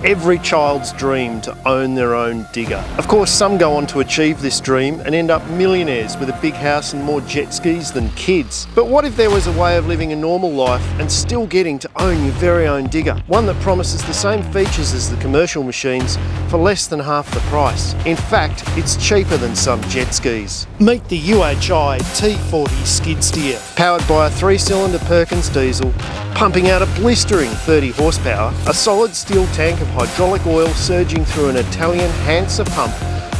every child's dream to own their own digger. Of course, some go on to achieve this dream and end up millionaires with a big house and more jet skis than kids. But what if there was a way of living a normal life and still getting to own your very own digger? One that promises the same features as the commercial machines for less than half the price. In fact, it's cheaper than some jet skis. Meet the UHI T40 skid steer. Powered by a 3-cylinder Perkins diesel, pumping out a blistering 30 horsepower, a solid steel tank of hydraulic oil surging through an Italian Hansa pump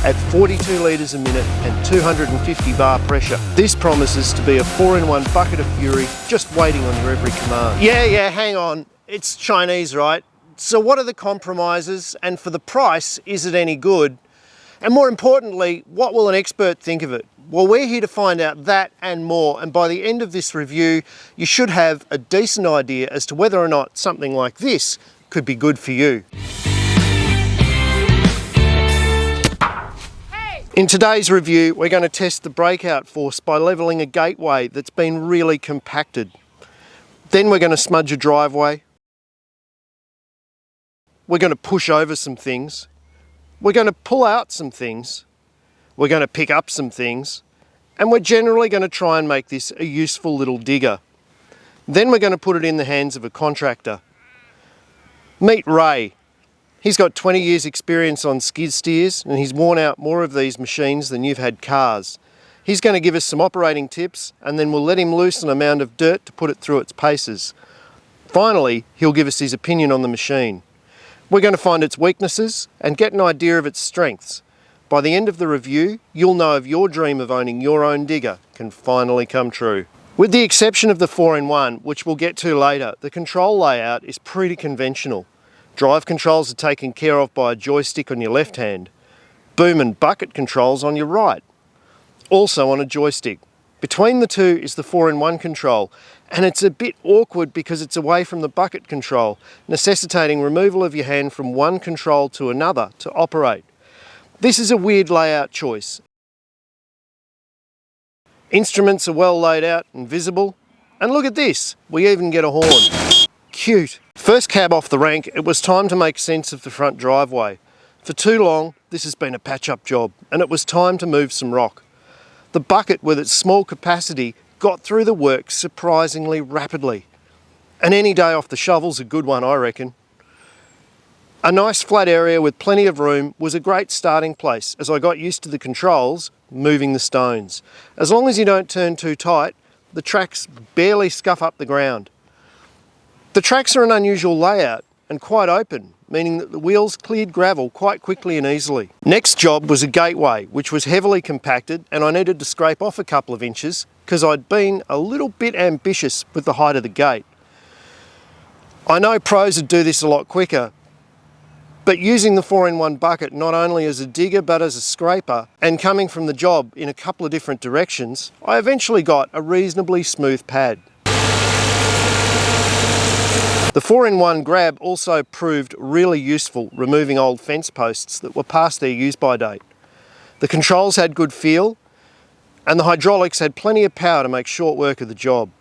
at 42 litres a minute and 250 bar pressure. This promises to be a 4-in-1 bucket of fury just waiting on your every command. Yeah, hang on. It's Chinese, right? So what are the compromises, and for the price, is it any good? And more importantly, what will an expert think of it? Well, we're here to find out that and more, and by the end of this review, you should have a decent idea as to whether or not something like this could be good for you. In today's review, we're going to test the breakout force by levelling a gateway that's been really compacted. Then we're going to smudge a driveway. We're going to push over some things. We're going to pull out some things. We're going to pick up some things. And we're generally going to try and make this a useful little digger. Then we're going to put it in the hands of a contractor. Meet Ray. He's got 20 years experience on skid steers and he's worn out more of these machines than you've had cars. He's going to give us some operating tips and then we'll let him loose an amount of dirt to put it through its paces. Finally, he'll give us his opinion on the machine. We're going to find its weaknesses and get an idea of its strengths. By the end of the review, you'll know if your dream of owning your own digger can finally come true. With the exception of the 4-in-1, which we'll get to later, the control layout is pretty conventional. Drive controls are taken care of by a joystick on your left hand. Boom and bucket controls on your right. Also on a joystick. Between the two is the 4-in-1 control, and it's a bit awkward because it's away from the bucket control, necessitating removal of your hand from one control to another to operate. This is a weird layout choice. Instruments are well laid out and visible, and look at this, we even get a horn. Cute. First cab off the rank, it was time to make sense of the front driveway. For too long, this has been a patch-up job, and it was time to move some rock. The bucket, with its small capacity, got through the work surprisingly rapidly. And any day off the shovel's a good one, I reckon. A nice flat area with plenty of room was a great starting place as I got used to the controls moving the stones. As long as you don't turn too tight, the tracks barely scuff up the ground. The tracks are an unusual layout and quite open, meaning that the wheels cleared gravel quite quickly and easily. Next job was a gateway, which was heavily compacted, and I needed to scrape off a couple of inches because I'd been a little bit ambitious with the height of the gate. I know pros would do this a lot quicker, but using the 4-in-1 bucket not only as a digger but as a scraper and coming from the job in a couple of different directions, I eventually got a reasonably smooth pad. The 4-in-1 grab also proved really useful removing old fence posts that were past their use-by date. The controls had good feel and the hydraulics had plenty of power to make short work of the job.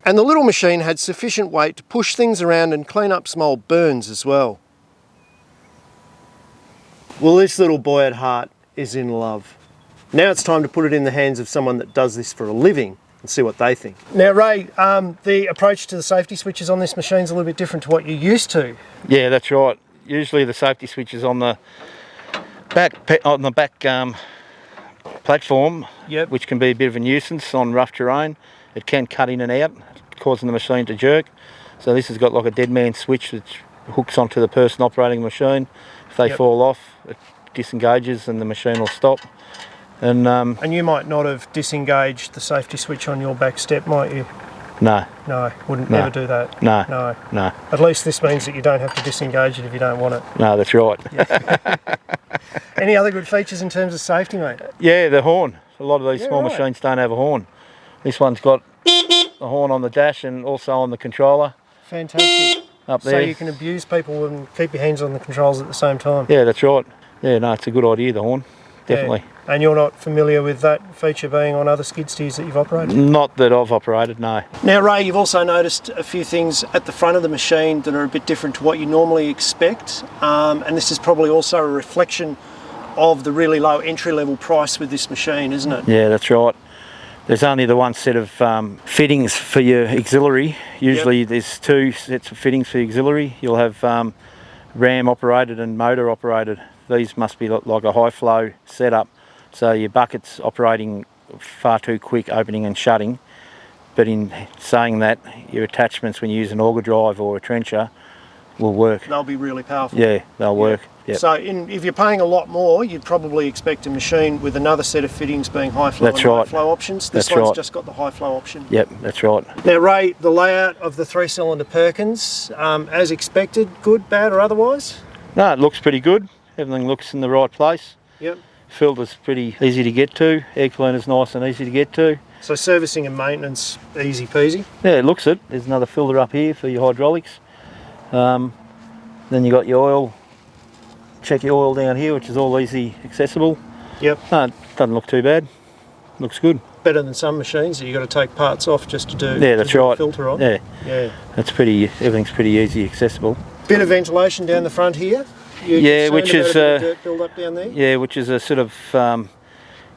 And the little machine had sufficient weight to push things around and clean up some old burns as well. Well, this little boy at heart is in love. Now it's time to put it in the hands of someone that does this for a living and see what they think. Now Ray, the approach to the safety switches on this machine is a little bit different to what you're used to. Yeah, that's right. Usually the safety switch is on the back platform, yep, which can be a bit of a nuisance on rough terrain. It can cut in and out, causing the machine to jerk. So this has got like a dead man switch which hooks onto the person operating the machine. If they fall off, it disengages and the machine will stop. And you might not have disengaged the safety switch on your back step, might you? No. No, wouldn't never do that. No. No. No. At least this means that you don't have to disengage it if you don't want it. No, that's right. Yeah. Any other good features in terms of safety, mate? Yeah, the horn. A lot of these small machines don't have a horn. This one's got a horn on the dash and also on the controller. Fantastic. Up there. So you can abuse people and keep your hands on the controls at the same time. Yeah, that's right. Yeah, no, it's a good idea, the horn. definitely. Yeah. And you're not familiar with that feature being on other skid steers that you've operated? Not that I've operated, no. Now, Ray, you've also noticed a few things at the front of the machine that are a bit different to what you normally expect, and this is probably also a reflection of the really low entry-level price with this machine, isn't it? Yeah, that's right. There's only the one set of fittings for your auxiliary. Usually there's two sets of fittings for your auxiliary. You'll have ram operated and motor operated. These must be like a high flow setup, so your bucket's operating far too quick opening and shutting. But in saying that, your attachments when you use an auger drive or a trencher will work. They'll be really powerful. Yeah, they'll work. Yep. So if you're paying a lot more, you'd probably expect a machine with another set of fittings being high flow That's and right. low flow options. This That's one's right. just got the high flow option. Yep, that's right. Now, Ray, the layout of the 3-cylinder Perkins, as expected, good, bad or otherwise? No, it looks pretty good. Everything looks in the right place. Yep. Filter's pretty easy to get to. Air cleaner's nice and easy to get to. So servicing and maintenance, easy peasy. Yeah, it looks it. There's another filter up here for your hydraulics. Then you got your oil. Check your oil down here, which is all easy accessible. Yep. No, it doesn't look too bad. Looks good. Better than some machines that you've got to take parts off just to do, Yeah, that's right. filter on. Yeah, Yeah. that's pretty. Everything's pretty easy accessible. Bit of ventilation down the front here. You're Yeah, concerned which about is, a bit of dirt build up down there. Yeah, which is a sort of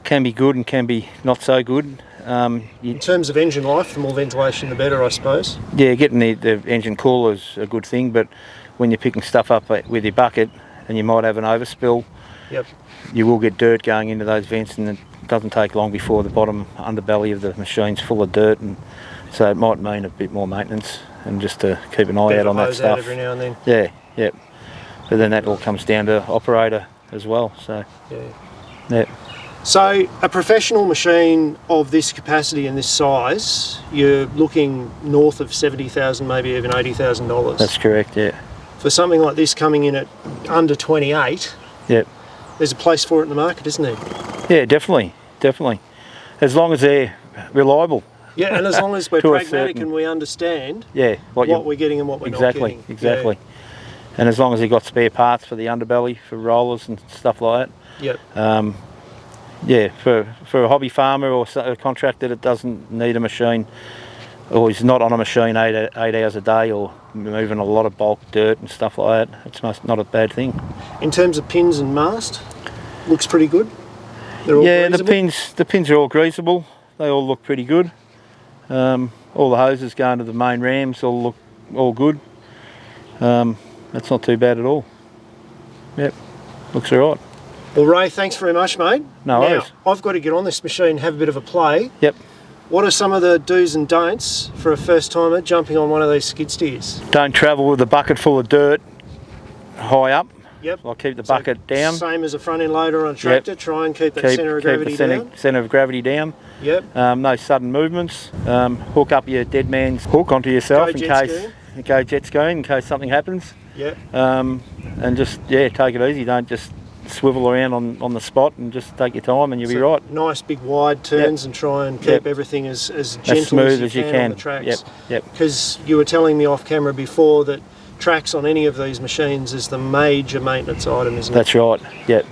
can be good and can be not so good. In terms of engine life, the more ventilation the better, I suppose. Yeah, getting the engine cooler is a good thing, but when you're picking stuff up with your bucket and you might have an overspill, Yep. you will get dirt going into those vents, and it doesn't take long before the bottom underbelly of the machine's full of dirt, and so it might mean a bit more maintenance and just to keep an eye Bit out of on a that hose out stuff. every now and then. Yeah, yep. But then that all comes down to operator as well. So Yeah. yeah, So a professional machine of this capacity and this size, you're looking north of $70,000, maybe even $80,000. that's correct. Yeah, For something like this coming in at under 28, yep. there's a place for it in the market, isn't there? Yeah, definitely. As long as they're reliable. Yeah, and as long as we're To a pragmatic certain- and we understand Yeah, what we're getting and what we're not getting. Exactly. And as long as you've got spare parts for the underbelly, for rollers and stuff like Yeah. that. Yeah, for a hobby farmer or a contractor that doesn't need a machine, or is not on a machine 8 hours a day, or moving a lot of bulk dirt and stuff like that, it's not a bad thing. In terms of pins and mast, looks pretty good. They're all Yeah, greasable. the pins are all greasable. They all look pretty good. All the hoses going to the main rams all look all good. That's not too bad at all. Yep, looks all right. Well, Ray, thanks very much, mate. No now, worries. I've got to get on this machine and have a bit of a play. Yep. What are some of the do's and don'ts for a first timer jumping on one of these skid steers? Don't travel with a bucket full of dirt high up. Yep. I'll keep the So bucket down. Same as a front end loader on a tractor. Try and keep that centre of gravity the down. centre of gravity down. Yep. No sudden movements. Hook up your dead man's hook onto yourself Go jet go jet skiing in case something happens. Yep. And just take it easy. Don't just swivel around on the spot, and just take your time and you'll be So right. Nice big wide turns and try and keep Yep. everything as gentle As smooth as you can on the Yep, tracks. yep. Because you were telling me off camera before that tracks on any of these machines is the major maintenance item, isn't it? That's right. Yep.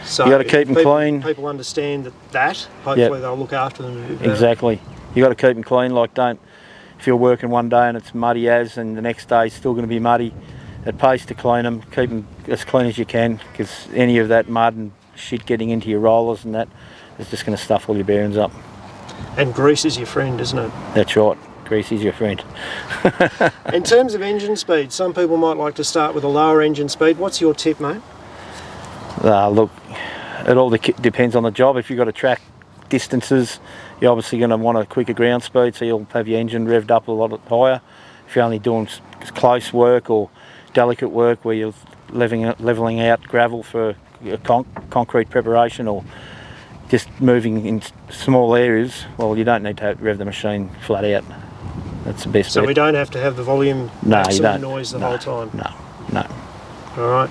So You gotta keep them people, clean. People understand that. Hopefully they'll look after them a bit better. Exactly. You got to keep them clean. Like, don't, if you're working one day and it's muddy as, and the next day it's still going to be muddy, it pays to clean them. Keep them as clean as you can, because any of that mud and shit getting into your rollers and that is just going to stuff all your bearings up. And grease is your friend, isn't it? That's right. Grease is your friend. In terms of engine speed, some people might like to start with a lower engine speed. What's your tip, mate? Look, it all depends on the job. If you've got to track distances, you're obviously going to want a quicker ground speed, so you'll have your engine revved up a lot higher. If you're only doing close work or delicate work where you're levelling out gravel for concrete preparation, or just moving in small areas, well, you don't need to rev the machine flat out. That's the best So bet. we don't have to have the volume No, you maximum don't. noise the No, whole time. No. All right.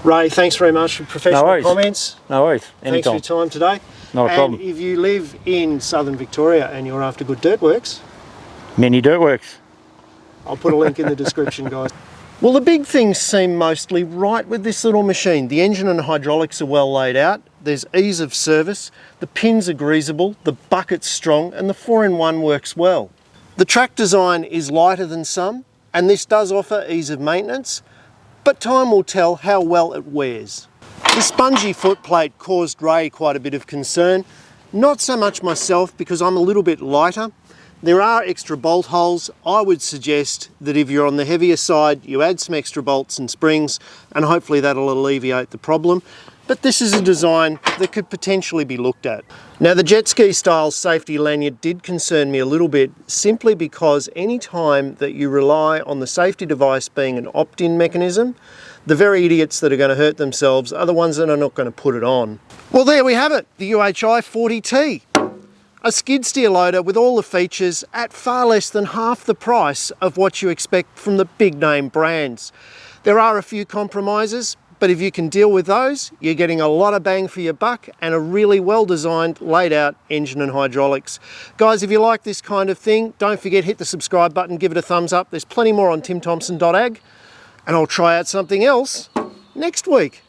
Ray, thanks very much for professional No worries. comments. No worries. Thanks for Anytime. your time today. Not a and problem. if you live in southern Victoria and you're after good dirt works, Many dirt works. I'll put a link in the description, guys. Well, the big things seem mostly right with this little machine. The engine and hydraulics are well laid out. there's ease of service, the pins are greasable, the bucket's strong, and the 4-in-1 works well. The track design is lighter than some, and this does offer ease of maintenance, but time will tell how well it wears. The spongy footplate caused Ray quite a bit of concern, not so much myself because I'm a little bit lighter. There are extra bolt holes. I would suggest that if you're on the heavier side, you add some extra bolts and springs, and hopefully that'll alleviate the problem. But this is a design that could potentially be looked at. Now, the jet ski style safety lanyard did concern me a little bit, simply because any time that you rely on the safety device being an opt-in mechanism, the very idiots that are going to hurt themselves are the ones that are not going to put it on. Well, there we have it, the UHI 40T. A skid steer loader with all the features at far less than half the price of what you expect from the big name brands. There are a few compromises, but if you can deal with those, you're getting a lot of bang for your buck and a really well designed, laid out engine and hydraulics. Guys, if you like this kind of thing, don't forget, hit the subscribe button, give it a thumbs up. There's plenty more on timthompson.ag, and I'll try out something else next week.